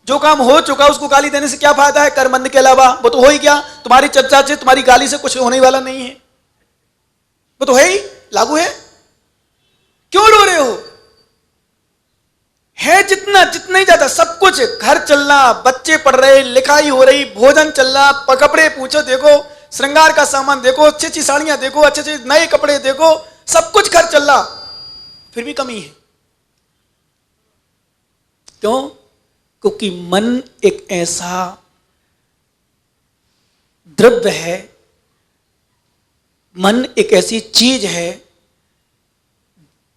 जो काम हो चुका उसको गाली देने से क्या फायदा है? कर्मंद के अलावा वो तो हो ही गया। तुम्हारी चर्चा से, तुम्हारी गाली से कुछ होने वाला नहीं है, वो तो है ही, लागू है। क्यों रो रहे हो? है जितना, जितना ही ज्यादा, सब कुछ, घर चल रहा, बच्चे पढ़ रहे, लिखाई हो रही, भोजन चल रहा, कपड़े पूछो देखो, श्रृंगार का सामान देखो, अच्छी अच्छी साड़ियां देखो, अच्छे अच्छे नए कपड़े देखो, सब कुछ घर चल रहा, फिर भी कमी है। क्यों? क्योंकि मन एक ऐसा द्रव्य है, मन एक ऐसी चीज है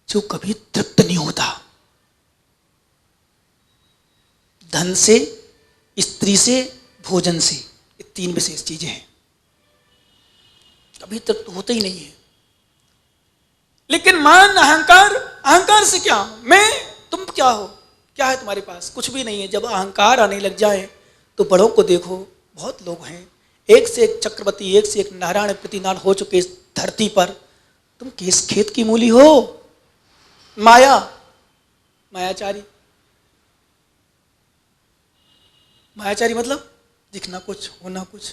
जो कभी तृप्त नहीं होता। धन से, स्त्री से, भोजन से, ये तीन विशेष चीजें हैं, कभी तृप्त होते ही नहीं है। लेकिन मान, अहंकार, अहंकार से क्या, मैं, तुम क्या हो, क्या है तुम्हारे पास? कुछ भी नहीं है। जब अहंकार आने लग जाए तो बड़ों को देखो, बहुत लोग हैं, एक से एक चक्रवर्ती, एक से एक नारायण प्रतिनारायण हो चुके इस धरती पर, तुम किस खेत की मूली हो? माया, मायाचारी। मायाचारी मतलब दिखना कुछ, होना कुछ।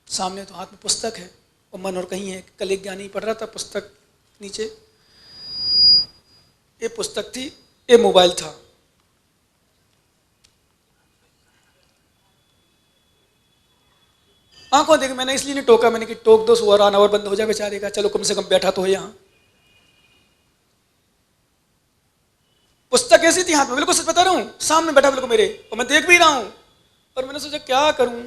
सामने तो हाथ में पुस्तक है और मन और कहीं है। कल एक ज्ञानी पढ़ रहा था, पुस्तक नीचे, ये पुस्तक थी, ये मोबाइल था। आंखों देख, मैंने इसलिए नहीं टोका, मैंने कि टोक दो, सुअर आना और बंद हो जाए बेचारे का, चलो कम से कम बैठा तो है यहां। पुस्तक ऐसी थी हाथ में, बिल्कुल सच बता रहा हूं, सामने बैठा बिल्कुल मेरे, और मैं देख भी रहा हूं, और मैंने सोचा क्या करूं,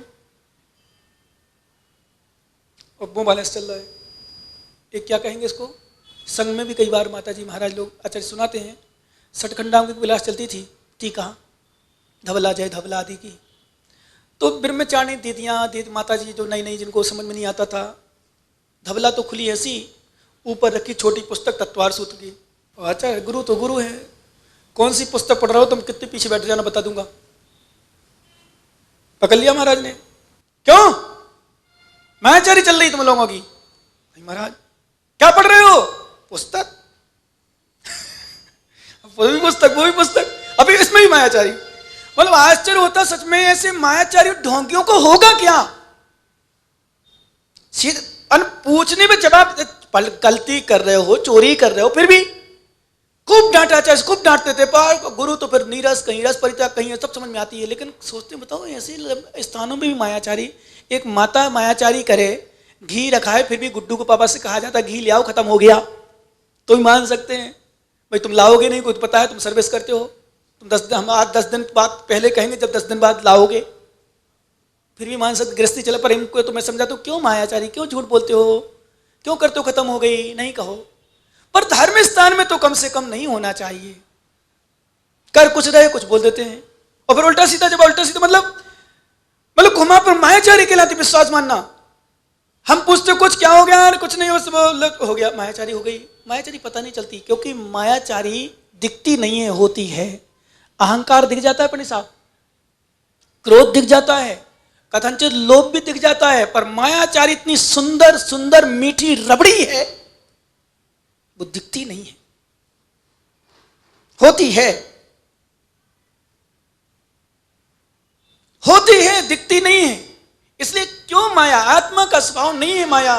और मोबाइल चल रहा है। ये क्या कहेंगे इसको? संघ में भी कई बार माता जी महाराज लोग आचार्य सुनाते हैं, सटखंडाओं की विलास चलती थी, टीका, धवला जय धवला आदि की। तो ब्रह्मचारिणी दीदियाँ, दीदी माता जी जो नई नई, जिनको समझ में नहीं आता था, धवला तो खुली ऐसी, ऊपर रखी छोटी पुस्तक तत्वार सूत्र की। अच्छा, गुरु तो गुरु है, कौन सी पुस्तक पढ़ रहा हो तुम, कितने पीछे बैठ जाना बता दूंगा। पकड़ लिया महाराज ने। क्यों? मायाचारी चल रही तुम लोगों की। महाराज क्या पढ़ रहे हो? पुस्तक। वो भी पुस्तक, वो भी पुस्तक, अभी इसमें भी मायाचारी। मतलब आश्चर्य होता सच में, ऐसे मायाचारी ढोंगियों को होगा क्या? पूछने में जवाब, गलती कर रहे हो, चोरी कर रहे हो, फिर भी खूब डांटा, चाहे खूब डांटते थे, पर गुरु तो फिर नीरस, कहीं रस परित्याग, कहीं सब समझ में आती है। लेकिन सोचते, बताओ ऐसे स्थानों में भी मायाचारी। एक माता मायाचारी करे, घी रखा है, फिर भी गुड्डू को पापा से कहा जाता घी ले आओ, खत्म हो गया, तो भी मान सकते हैं भाई तुम लाओगे नहीं, कुछ पता है, तुम सर्विस करते हो, तुम 10 दिन, हम आज 10 दिन बाद पहले कहेंगे, जब 10 दिन बाद लाओगे, फिर भी मान सकते। गृहस्थी चला, पर इनको तो मैं समझाता हूँ, क्यों मायाचारी, क्यों झूठ बोलते हो, क्यों करते हो, खत्म हो गई, नहीं कहो। पर धर्म स्थान में तो कम से कम नहीं होना चाहिए। कर कुछ रहे, कुछ बोल देते हैं, और फिर उल्टा सीधा, जब उल्टा सीधा मतलब घुमा पर मायाचारी कहलाती, विश्वास मानना। हम पूछते कुछ, क्या हो गया, कुछ नहीं, हो गया, मायाचारी हो गई। मायाचारी पता नहीं चलती, क्योंकि मायाचारी दिखती नहीं है, होती है। अहंकार दिख जाता है अपने साथ, क्रोध दिख जाता है, कथनचित लोभ भी दिख जाता है, पर मायाचारी इतनी सुंदर सुंदर मीठी रबड़ी है, वो दिखती नहीं है, होती है, होती है, दिखती नहीं है। इसलिए क्यों माया? आत्मा का स्वभाव नहीं है माया।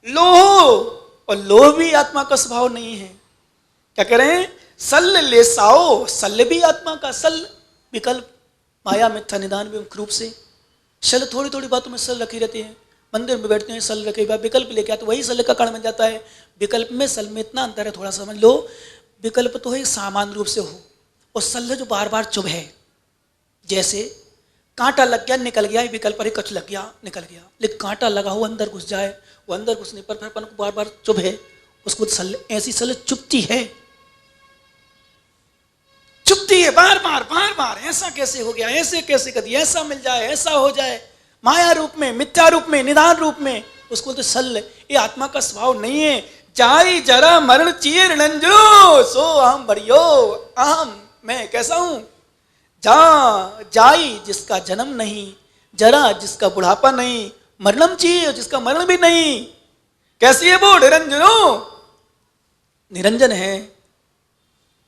लोह, और लोह भी आत्मा का स्वभाव नहीं है। क्या कह रहे हैं? सल्ल ले साओ, सल्ल भी आत्मा का, सल विकल्प, माया मिथ्या निदान भी मुख्य रूप से। सल थोड़ी थोड़ी बातों में सल रखी रहती है, मंदिर में बैठते हैं सल रखे, विकल्प लेके आते, वही सल का कण बन जाता है। विकल्प में सल में इतना अंतर है, थोड़ा समझ लो। विकल्प तो है सामान्य रूप से हो, और सल जो बार बार चुभ है, जैसे कांटा लग गया निकल गया, विकल्प पर कच लग गया निकल गया। लेकिन कांटा लगा हो अंदर घुस जाए, वो अंदर घुसने पर फिर अपन को बार बार चुभ है, उसको सल, ऐसी सल चुभती है, चुभती है बार बार बार बार। ऐसा कैसे हो गया, ऐसे कैसे कर दिया, ऐसा मिल जाए, ऐसा हो जाए, माया रूप में, मिथ्या रूप में, निदान रूप में, उसको तो सल। ये आत्मा का स्वभाव नहीं है। जाई जरा मरण चीर नंजरो, सो अहम बड़ियो, अहम मैं कैसा हूं। जा जाई जिसका जन्म नहीं, जरा जिसका बुढ़ापा नहीं, मरणम चाहिए जिसका मरण भी नहीं। कैसी है वो? निरंजनो, निरंजन है।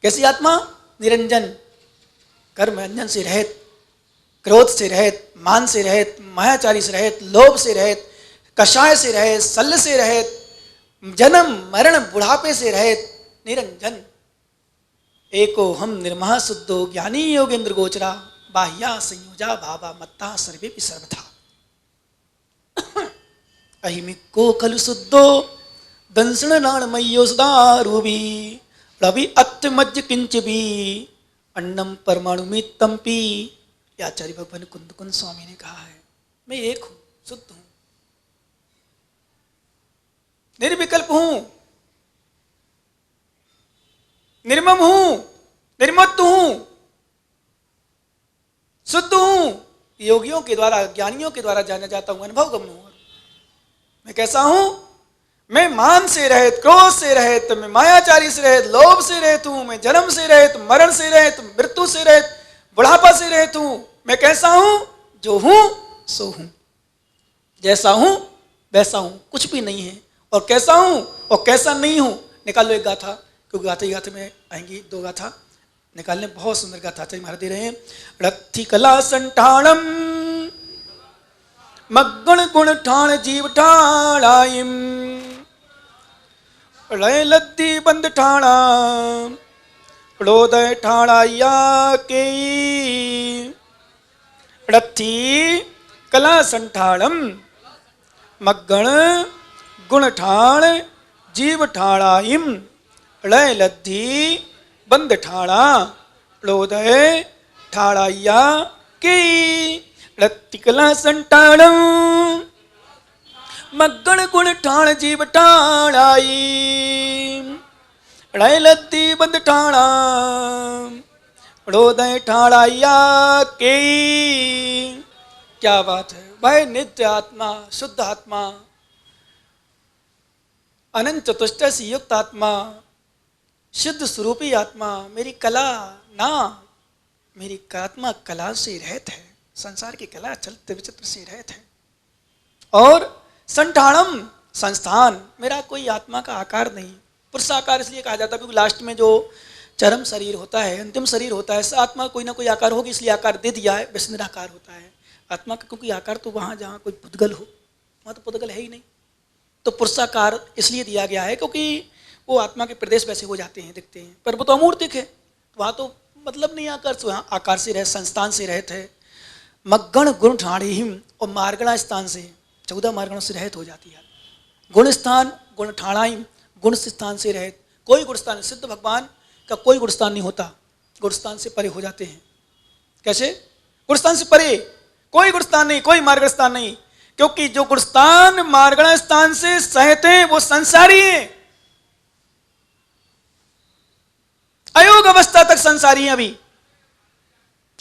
कैसी आत्मा? निरंजन। कर्म अंजन से रहित, क्रोध से रहित, मान से रहित, मायाचारी से रहित, लोभ से रहित, कषाय से रहित, शल्य से रहित, जन्म मरण बुढ़ापे से रहित, निरंजन एको हम निर्महा शुद्धो ज्ञानी योगेंद्र गोचरा बाह्या संयोजा भावा मत्ता सर्वे सर्वथा अहिमिको खलु शुद्धो दंसण नाणमय्यो सदा रूबी रवि अत्मज्ज किंच भी अन्नम परमाणु मित्तम पी। आचार्य भगवान कुंद कुंद स्वामी ने कहा है, मैं एक हूं, शुद्ध हूं, निर्विकल्प हूं, निर्मम हूं, निर्मत्त हूं, शुद्ध हूं। योगियों के द्वारा, ज्ञानियों के द्वारा जाना जाता हूं, अनुभव गम्य हूं। मैं कैसा हूं? मैं मान से रहित, क्रोध से रहित, मैं मायाचारी से रहित, लोभ से रहित हूं, मैं जन्म से रहित, मरण से रहित, मृत्यु से रहित, बुढ़ापा से रहित हूं। मैं कैसा हूं? जो हूं सो हूं, जैसा हूं वैसा हूं, कुछ भी नहीं है। और कैसा हूं और कैसा नहीं हूं, निकाल लो एक गाथा, क्योंकि गाथे गाथे में आएंगी दो गाथा निकालने, बहुत सुंदर गाथा आचार्य महाराज दे रहे हैं। रथी कला संठाणम मग्गण गुण ठाण जीव ठाणाइम लय लद्दी बंद ठाणा प्लोदय ठाणाया के रथी कला संठाणम मग्गण गुण ठाण जीव ठाणाइम लय लद्दी बंद ठाणा प्लोदय ठाणाया के रथी कला संठाणम मग्गण गुण ठाण जीव ठाणाई लय लद्दी बंद ठाणा प्लोदय ठाणाया के। क्या बात है भाई, नित्य आत्मा, शुद्ध आत्मा, अनंत चतुष्ट से युक्त आत्मा, शुद्ध स्वरूपी आत्मा, मेरी कला ना, मेरी आत्मा कला से रहित है, संसार की कला चलते विचित्र से रहित है। और संठाणम संस्थान, मेरा कोई आत्मा का आकार नहीं। पुरुषाकार इसलिए कहा जाता है क्योंकि लास्ट में जो चरम शरीर होता है, अंतिम शरीर होता है, आत्मा कोई ना कोई आकार होगी, इसलिए आकार दे दिया है, वैसे निराकार होता है आत्मा का। क्योंकि आकार तो वहाँ जहाँ कोई पुद्गल हो, वहाँ तो पुद्गल है ही नहीं, तो पुरुषाकार इसलिए दिया गया है क्योंकि वो आत्मा के प्रदेश वैसे हो जाते हैं, दिखते हैं, पर वो तो अमूर्तिक है, वहाँ तो मतलब नहीं आकार, तो यहाँ आकार से रहे, संस्थान से रहते है। मग्गण गुण ठाणिहिम, और मार्गणा स्थान से, 14 मार्गणों से रहित हो जाती है। गुण स्थान गुण ठाणाइम, गुण स्थान से रहित, कोई गुण स्थान, सिद्ध भगवान का कोई गुण स्थान नहीं होता, गुण स्थान से परे हो जाते हैं। कैसे? गुण स्थान से परे, कोई गुण स्थान नहीं, कोई मार्ग स्थान नहीं, क्योंकि जो गुण स्थान मार्गणा स्थान से सहित हैं वो संसारी हैं, अयोग अवस्था तक संसारी हैं। अभी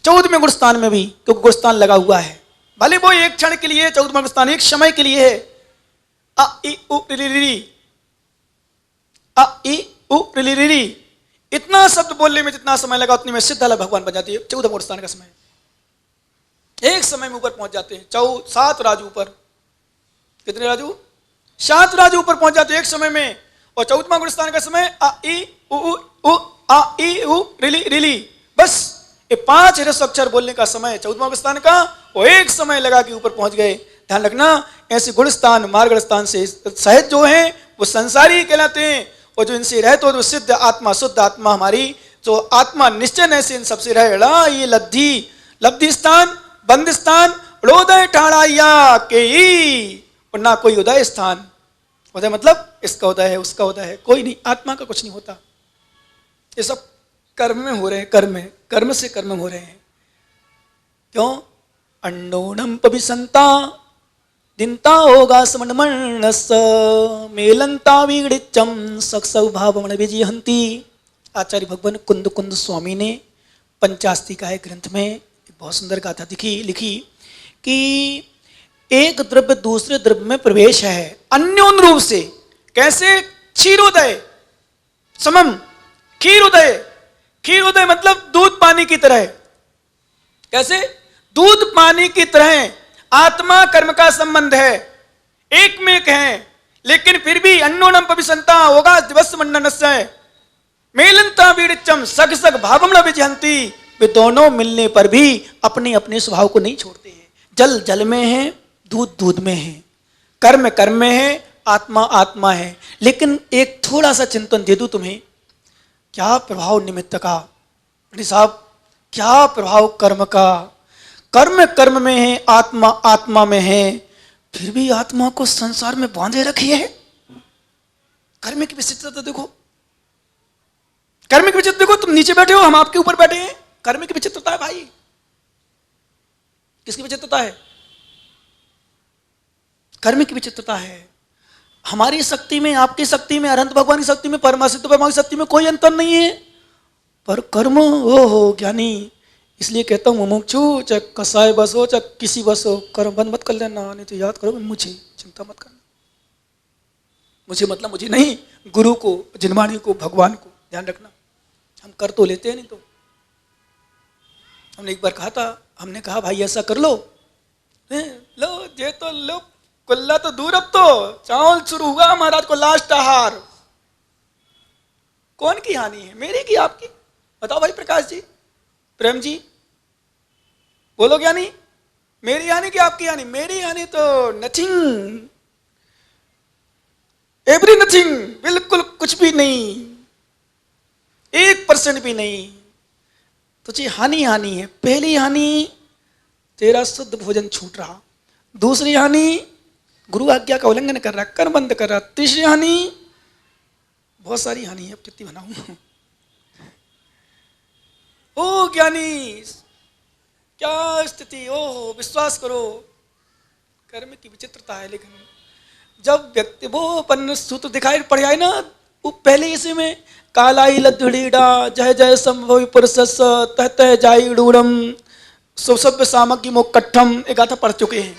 14वें गुण स्थान में भी, क्योंकि गुण स्थान लगा हुआ है, भले वो एक क्षण के लिए, 14वां गुण स्थान एक समय के लिए है। अ इ उ रि रि, अ इ उ रि रि, इतना शब्द बोलने में जितना समय लगा उतनी में सिद्धालय भगवान बन जाती है। 14वां गुण स्थान का समय, एक समय में ऊपर पहुंच जाते हैं। 7 राजू ऊपर, कितने राजू? 7 राजू ऊपर पहुंच जाते हैं एक समय में। और 14वां गुण स्थान का समय अ इ उ आ ई उ रिली रिली, बस ये 5 रस अक्षर बोलने का समय 14वां गुण स्थान का, वो एक समय लगा के ऊपर पहुंच गए। ध्यान रखना, ऐसे गुण स्थान मार्ग स्थान से सहित जो हैं वो संसारी कहलाते हैं, और जो इनसे रहते हो तो सिद्ध आत्मा, शुद्ध आत्मा हमारी जो आत्मा निश्चय ऐसे इन सबसे रहे। ये लब्धि, लब्धि स्थान, बंद स्थान, उदय ठाणाया के ही, और ना कोई उदय स्थान। उदय मतलब इसका उदय है, उसका उदय है, कोई नहीं, आत्मा का कुछ नहीं होता। ये सब कर्म में हो रहे हैं, कर्म से कर्म हो रहे हैं। क्यों? अंडोनम पविसंता दिनता होगा समनमनस मेलंता विगड़िचम सक्सव भावमण विजयहंती। आचार्य भगवान कुंद कुंद स्वामी ने पंचास्तिका ग्रंथ में एक बहुत सुंदर गाथा लिखी कि एक द्रव्य दूसरे द्रव्य में प्रवेश है अन्योन रूप से। कैसे? क्षीरोदय समम, खीरोदय, खीरोदय मतलब दूध पानी की तरह। कैसे? दूध पानी की तरह आत्मा कर्म का संबंध है, एक में एक है, लेकिन फिर भी अन्योनम पविसंता होगा दिवस मंडनस्य मेलंता वीड़िचम सग सग भावम न विजहंती। वे दोनों मिलने पर भी अपने अपने स्वभाव को नहीं छोड़ते हैं। जल जल में है, दूध दूध में है, कर्म कर्म में है, आत्मा आत्मा है। लेकिन एक थोड़ा सा चिंतन दे दूं तुम्हें, क्या प्रभाव निमित्त का पंडित साहब, क्या प्रभाव कर्म का। कर्म कर्म में है, आत्मा आत्मा में है, फिर भी आत्मा को संसार में बांधे रखी है। कर्म की विचित्रता देखो, कर्म की विचित्रता देखो। तुम नीचे बैठे हो, हम आपके ऊपर बैठे हैं। कर्म की विचित्रता है भाई। किसकी विचित्रता है? कर्म की विचित्रता है। हमारी शक्ति में, आपकी शक्ति में, अनंत भगवान की शक्ति में, परमासिद्ध परमात्मा की शक्ति में कोई अंतर नहीं है। पर कर्म ओ हो ज्ञानी। इसलिए कहता हूं मुमुक्षु, चाहे कसाय बस हो चाहे किसी बस हो, कर्म बंद मत कर लेना, नहीं तो याद करो मुझे, चिंता मत करना। मुझे मतलब मुझे नहीं, गुरु को, जिनवाणी को, भगवान को ध्यान रखना। हम कर तो लेते हैं, नहीं तो। हमने एक बार कहा था, हमने कहा भाई ऐसा कर लो, लो ये तो लो, कुल्ला तो दूर, अब तो चावल शुरू हुआ महाराज को लास्ट आहार। कौन की हानि है, मेरी की आपकी? बताओ भाई प्रकाश जी, प्रेम जी, बोलो ज्ञानी, मेरी हानि की आपकी हानि? मेरी हानि तो नथिंग, एवरी नथिंग, बिल्कुल कुछ भी नहीं, 1% भी नहीं। तुझे हानि हानि है। पहली हानि, तेरा शुद्ध भोजन छूट रहा। दूसरी हानि, गुरु आज्ञा का उल्लंघन कर रहा, कर्म बंद कर रहा। तीसरी हानि, बहुत सारी हानि है, अब कितनी बनाऊं। ओ ज्ञानी, क्या स्थिति, ओ विश्वास करो, कर्म की विचित्रता है। लेकिन जब व्यक्ति वो अपन सूत्र दिखाई पड़ जाए ना, वो पहले इसी में कालाई लद्धड़ीडा जय जय संभव पुरुषस तह तह जाई डूरम सुसभ्य सामग्री मोकट्ठम, एक गाथा पढ़ चुके हैं।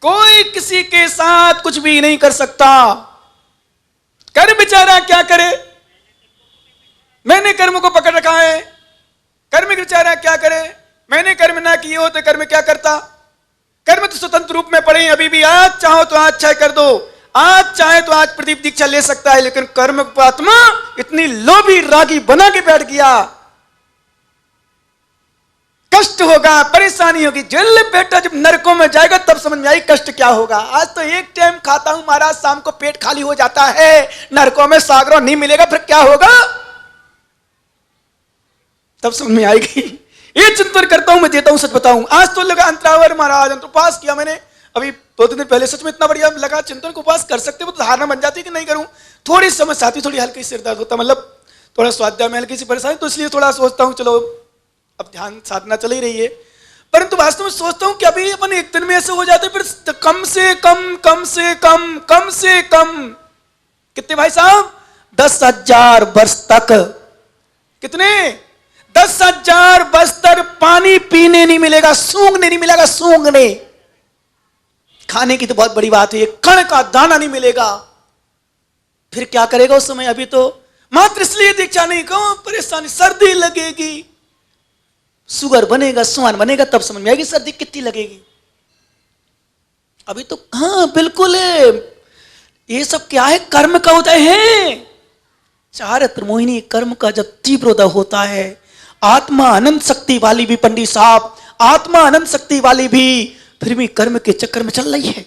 कोई किसी के साथ कुछ भी नहीं कर सकता। कर्म बेचारा क्या करे, मैंने कर्म को पकड़ रखा है। कर्म बेचारा क्या करे, मैंने कर्म ना किए हो तो कर्म क्या करता। कर्म तो स्वतंत्र रूप में पड़े अभी भी। आज चाहो तो आज चाहे कर दो, आज चाहे तो आज प्रदीप दीक्षा ले सकता है। लेकिन कर्म आत्मा इतनी लोभी रागी बना के बैठ गया, कष्ट होगा, परेशानी होगी। जेल बेटा जब नरकों में जाएगा तब समझ में आई कष्ट क्या होगा। आज तो एक टाइम खाता हूं महाराज, शाम को पेट खाली हो जाता है। नरकों में सागरों नहीं मिलेगा, फिर क्या होगा, तब समझ में आएगी। ये चिंतन करता हूं मैं, देता हूं सच बताऊं। आज तो लगा अंतरावर महाराज, उपास किया मैंने अभी 2 दिन पहले, सच में इतना बढ़िया लगा। चिंतन को उपास कर सकते हो तो धारणा बन जाती कि नहीं करूं। थोड़ी समस्या आती, थोड़ी हल्की सिर दर्द होता, मतलब थोड़ा स्वाध्याय में हल्की सी परेशानी, तो इसलिए थोड़ा सोचता हूं चलो अब ध्यान साधना चल ही रही है। परंतु वास्तव में सोचता हूं कि अभी अपन एक दिन में ऐसे हो जाते, फिर कम से कम कम से कम कम से कम कितने भाई साहब, 10,000 वर्ष तक, कितने 10,000 वर्ष तक पानी पीने नहीं मिलेगा, सूंघने नहीं मिलेगा, सूंघने। खाने की तो बहुत बड़ी बात है, एक कण का दाना नहीं मिलेगा। फिर क्या करेगा उस समय? अभी तो मात्र इसलिए दीक्षा नहीं, क्यों परेशानी, सर्दी लगेगी, शुगर बनेगा, स्वान बनेगा, तब समझ में आएगी सर्दी कितनी लगेगी। अभी तो हाँ बिल्कुल है। ये सब क्या है, कर्म का उदय है। चारित्र मोहिनी कर्म का जब तीव्र उदय होता है, आत्मा अनंत शक्ति वाली भी पंडित साहब, आत्मा अनंत शक्ति वाली भी फिर भी कर्म के चक्कर में चल रही है,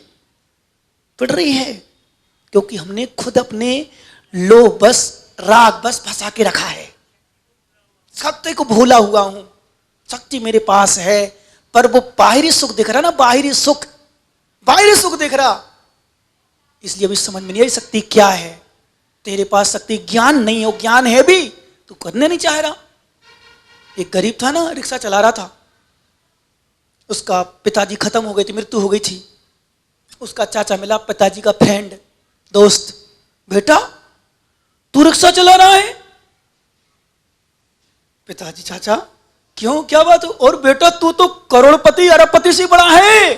पड़ रही है। क्योंकि हमने खुद अपने लोभ बस, राग बस फंसा के रखा है। सत्य को भूला हुआ हूं, शक्ति मेरे पास है, पर वो बाहरी सुख दिख रहा ना, बाहरी सुख दिख रहा। इसलिए अभी समझ में नहीं आई शक्ति क्या है। तेरे पास शक्ति ज्ञान नहीं हो, ज्ञान है भी तू करने नहीं चाह रहा। एक गरीब था ना, रिक्शा चला रहा था, उसका पिताजी खत्म हो गई थी, मृत्यु हो गई थी। उसका चाचा मिला, पिताजी का फ्रेंड, दोस्त, बेटा तू रिक्शा चला रहा है? पिताजी, चाचा क्यों, क्या बात? और बेटा तू तो करोड़पति अरबपति से बड़ा है।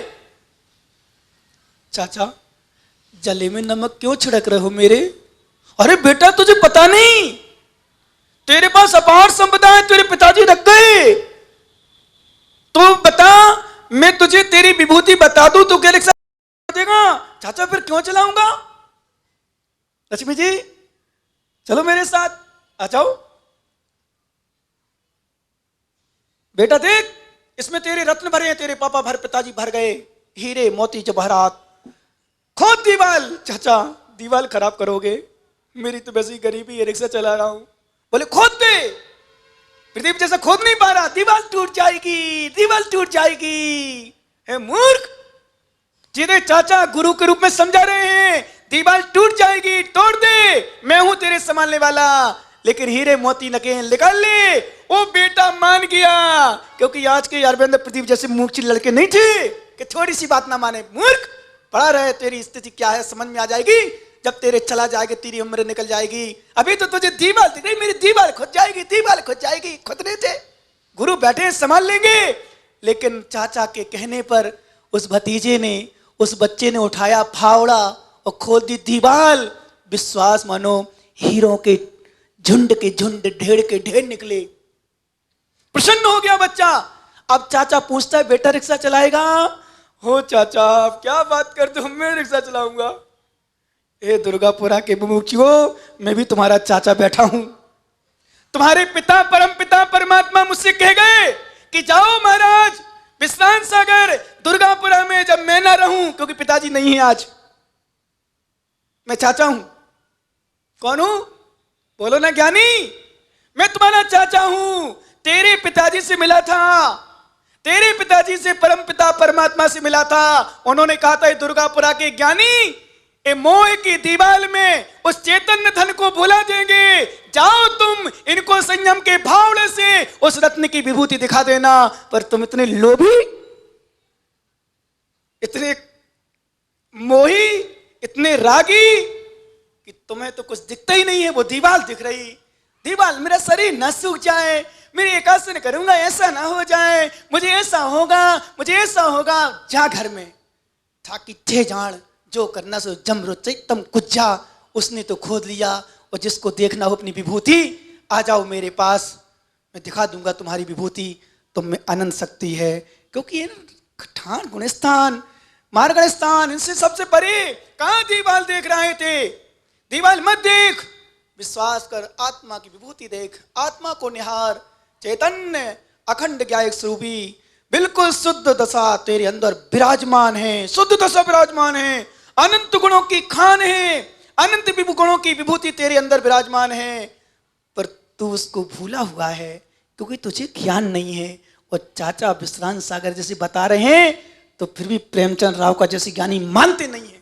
चाचा, जले में नमक क्यों छिड़क रहे हो मेरे? अरे बेटा तुझे पता नहीं, तेरे पास अपार संपदा है, तेरे पिताजी रख गए। तो बता, मैं तुझे तेरी विभूति बता दूं तो क्या रिक्शा देगा? चाचा फिर क्यों चलाऊंगा? लक्ष्मी जी चलो मेरे साथ, आ जाओ। बेटा देख, इसमें तेरे रत्न भरे हैं, तेरे पापा भर, पिताजी भर गए, हीरे मोती जवाहरात। खोद दीवाल। चाचा दीवाल खराब करोगे, मेरी तो वैसी गरीबी है, रिक्शा चला रहा हूं। बोले खोद दे। प्रदीप जैसा खोद नहीं पा रहा, दीवाल टूट जाएगी, दीवाल टूट जाएगी। हे मूर्ख, जिन्हें चाचा गुरु के रूप में समझा रहे हैं, दीवाल टूट जाएगी, तोड़ दे, मैं हूं तेरे संभालने वाला, लेकिन हीरे मोती नकेल निकाल ले। वो बेटा मान गया, क्योंकि आज के यारवेंद्र प्रदीप जैसे मूर्ख लड़के नहीं थे कि थोड़ी सी बात ना माने। मूर्ख, पढ़ा रहे, तेरी स्थिति क्या है समझ में आ जाएगी जब तेरे चला जाएगा, तेरी उम्र निकल जाएगी। अभी तो तुझे दीवाल दिख रही, मेरी दीवाल खुद जाएगी, दीवाल खुद जाएगी। खुद नहीं थे, गुरु बैठे संभाल लेंगे। लेकिन चाचा के कहने पर उस भतीजे ने, उस बच्चे ने उठाया फावड़ा और खोल दी दीवाल। विश्वास मानो, हीरों के झुंड के झुंड, ढेर के ढेर निकले। प्रसन्न हो गया बच्चा। अब चाचा पूछता है, बेटा रिक्शा चलाएगा? हो चाचा, आप क्या बात करते हो, मैं रिक्शा चलाऊंगा। ए दुर्गापुरा के मुमुक्षुओं, मैं भी तुम्हारा चाचा बैठा हूं। तुम्हारे पिता परम पिता परमात्मा मुझसे कह गए कि जाओ महाराज विश्रांत सागर दुर्गापुरा में, जब मैं ना रहूं, क्योंकि पिताजी नहीं है आज, मैं चाचा हूं। कौन हूं? बोलो ना ज्ञानी, मैं तुम्हारा चाचा हूं। तेरे पिताजी से मिला था, तेरे पिताजी से परम पिता परमात्मा से मिला था। उन्होंने कहा था, दुर्गापुरा के ज्ञानी, ए मोह की दीवाल में उस चैतन्य धन को भुला देंगे, जाओ तुम इनको संयम के फावड़े से उस रत्न की विभूति दिखा देना। पर तुम इतने लोभी, इतने मोही, इतने रागी कि तुम्हें तो कुछ दिखता ही नहीं है। वो दीवाल दिख रही, दीवाल, मेरा शरीर न सूख जाए, मेरी एकासन करूंगा ऐसा ना हो जाए, मुझे ऐसा होगा, मुझे ऐसा होगा। जा घर में था कि थे जान, जो करना सो जम रुचम कुछ जा। उसने तो खोद लिया, और जिसको देखना हो अपनी विभूति, आ जाओ मेरे पास, मैं दिखा दूंगा तुम्हारी विभूति, तुम में अनंत शक्ति है। क्योंकि ये ठान गुणस्थान मार्गण स्थान, इनसे सबसे परे कहां दीवाल देख रहे थे। दीवाल मत देख, विश्वास कर, आत्मा की विभूति देख, आत्मा को निहार। चैतन्य अखंड ज्ञायक स्वरूपी बिल्कुल शुद्ध दशा तेरे अंदर विराजमान है, शुद्ध दशा विराजमान है, अनंत गुणों की खान है, अनंत गुणों की विभूति तेरे अंदर विराजमान है। पर तू उसको भूला हुआ है, क्योंकि तुझे ज्ञान नहीं है। और चाचा विश्रांत सागर जैसे बता रहे हैं, तो फिर भी प्रेमचंद राव का जैसे ज्ञानी मानते नहीं है।